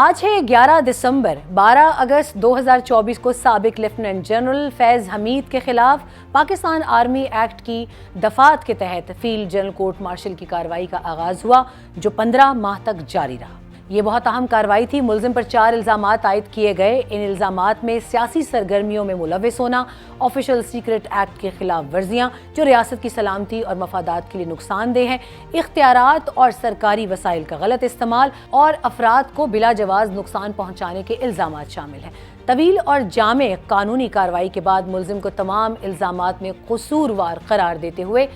آج ہے 11 دسمبر 12 اگست 2024 کو سابق لیفٹیننٹ جنرل فیض حمید کے خلاف پاکستان آرمی ایکٹ کی دفعات کے تحت فیلڈ جنرل کورٹ مارشل کی کارروائی کا آغاز ہوا جو 15 ماہ تک جاری رہا۔ یہ بہت اہم کارروائی تھی۔ ملزم پر 4 الزامات عائد کیے گئے۔ ان الزامات میں سیاسی سرگرمیوں میں ملوث ہونا، آفیشل سیکرٹ ایکٹ کی خلاف ورزیاں جو ریاست کی سلامتی اور مفادات کے لیے نقصان دہ ہیں، اختیارات اور سرکاری وسائل کا غلط استعمال اور افراد کو بلا جواز نقصان پہنچانے کے الزامات شامل ہیں۔ طویل اور جامع قانونی کارروائی کے بعد ملزم کو تمام الزامات میں قصوروار قرار دیتے ہوئے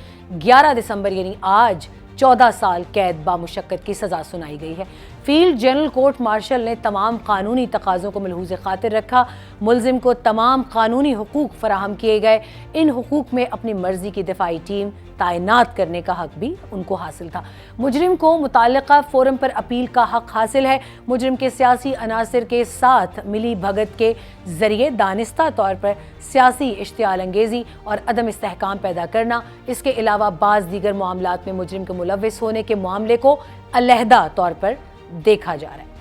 11 دسمبر یعنی آج 14 سال قید بامشقت کی سزا سنائی گئی ہے۔ فیلڈ جنرل کورٹ مارشل نے تمام قانونی تقاضوں کو ملحوظ خاطر رکھا۔ ملزم کو تمام قانونی حقوق فراہم کیے گئے۔ ان حقوق میں اپنی مرضی کی دفاعی ٹیم تعینات کرنے کا حق بھی ان کو حاصل تھا۔ مجرم کو متعلقہ فورم پر اپیل کا حق حاصل ہے۔ مجرم کے سیاسی عناصر کے ساتھ ملی بھگت کے ذریعے دانستہ طور پر سیاسی اشتعال انگیزی اور عدم استحکام پیدا کرنا، اس کے علاوہ بعض دیگر معاملات میں مجرم کے ملوث ہونے کے معاملے کو علیحدہ طور پر دیکھا جا رہا ہے۔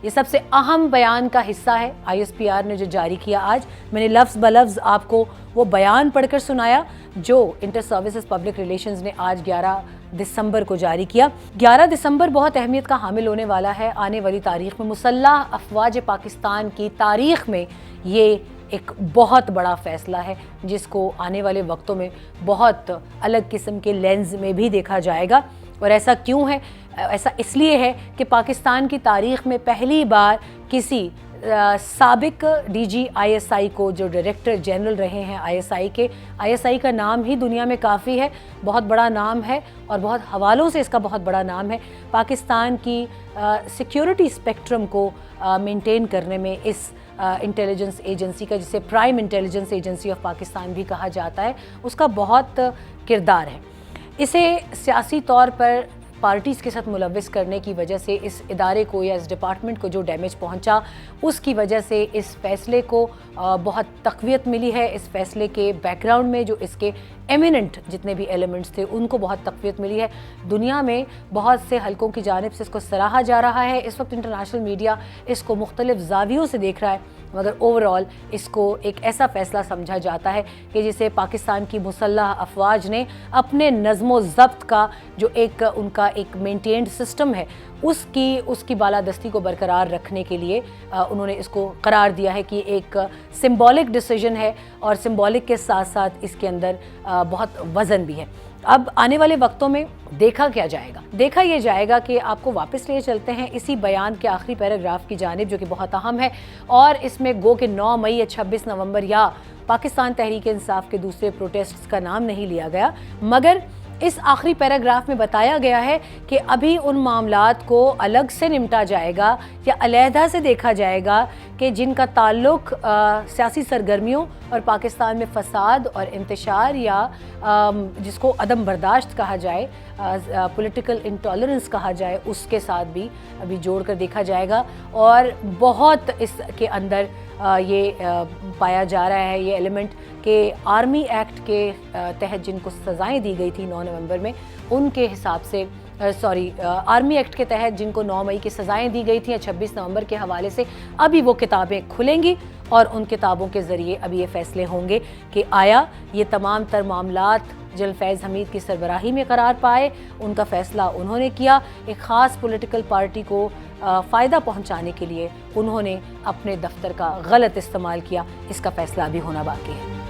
یہ سب سے اہم بیان کا حصہ ہے ISPR نے جو جاری کیا آج۔ میں نے لفظ بلفظ آپ کو وہ بیان پڑھ کر سنایا جو انٹر سروسز پبلک ریلیشنز نے آج 11 دسمبر کو جاری کیا۔ 11 دسمبر بہت اہمیت کا حامل ہونے والا ہے۔ آنے والی تاریخ میں مسلح افواج پاکستان کی تاریخ میں یہ ایک بہت بڑا فیصلہ ہے جس کو آنے والے وقتوں میں بہت الگ قسم کے لینز میں بھی دیکھا جائے گا۔ اور ایسا کیوں ہے؟ ایسا اس لیے ہے کہ پاکستان کی تاریخ میں پہلی بار کسی سابق DG ISI کو جو ڈائریکٹر جنرل رہے ہیں ISI کے، ISI کا نام ہی دنیا میں کافی ہے، بہت بڑا نام ہے اور بہت حوالوں سے اس کا بہت بڑا نام ہے۔ پاکستان کی سیکیورٹی اسپیکٹرم کو مینٹین کرنے میں اس انٹیلیجنس ایجنسی کا، جسے prime intelligence agency of Pakistan بھی کہا جاتا ہے، اس کا بہت کردار ہے۔ اسے سیاسی طور پر پارٹیز کے ساتھ ملوث کرنے کی وجہ سے اس ادارے کو یا اس ڈپارٹمنٹ کو جو ڈیمیج پہنچا، اس کی وجہ سے اس فیصلے کو بہت تقویت ملی ہے۔ اس فیصلے کے بیک گراؤنڈ میں جو اس کے ایمیننٹ جتنے بھی ایلیمنٹس تھے ان کو بہت تقویت ملی ہے۔ دنیا میں بہت سے حلقوں کی جانب سے اس کو سراہا جا رہا ہے۔ اس وقت انٹرنیشنل میڈیا اس کو مختلف زاویوں سے دیکھ رہا ہے، مگر اوورآل اس کو ایک ایسا فیصلہ سمجھا جاتا ہے کہ جسے پاکستان کی مسلح افواج نے اپنے نظم و ضبط کا جو ایک ان کا ایک مینٹینڈ سسٹم ہے اس کی بالادستی کو برقرار رکھنے کے لیے انہوں نے اس کو قرار دیا ہے کہ ایک سمبولک ڈیسیجن ہے، اور سمبولک کے ساتھ ساتھ اس کے اندر بہت وزن بھی ہے۔ اب آنے والے وقتوں میں دیکھا کیا جائے گا؟ دیکھا یہ جائے گا کہ آپ کو واپس لے چلتے ہیں اسی بیان کے آخری پیراگراف کی جانب جو کہ بہت اہم ہے، اور اس میں گو کہ 9 مئی یا 26 نومبر یا پاکستان تحریک انصاف کے دوسرے پروٹیسٹس کا نام نہیں لیا گیا، مگر اس آخری پیراگراف میں بتایا گیا ہے کہ ابھی ان معاملات کو الگ سے نمٹا جائے گا یا علیحدہ سے دیکھا جائے گا کہ جن کا تعلق سیاسی سرگرمیوں اور پاکستان میں فساد اور انتشار یا جس کو عدم برداشت کہا جائے، پولیٹیکل انٹالرنس کہا جائے، اس کے ساتھ بھی ابھی جوڑ کر دیکھا جائے گا۔ اور بہت اس کے اندر یہ پایا جا رہا ہے یہ ایلیمنٹ کہ آرمی ایکٹ کے تحت جن کو سزائیں دی گئی تھی 9 نومبر میں، ان کے حساب سے آرمی ایکٹ کے تحت جن کو 9 مئی کی سزائیں دی گئی تھیں 26 نومبر کے حوالے سے ابھی وہ کتابیں کھلیں گی، اور ان کتابوں کے ذریعے ابھی یہ فیصلے ہوں گے کہ آیا یہ تمام تر معاملات جنرل فیض حمید کی سربراہی میں قرار پائے، ان کا فیصلہ انہوں نے کیا، ایک خاص پولیٹیکل پارٹی کو فائدہ پہنچانے کے لیے انہوں نے اپنے دفتر کا غلط استعمال کیا، اس کا فیصلہ ابھی ہونا باقی ہے۔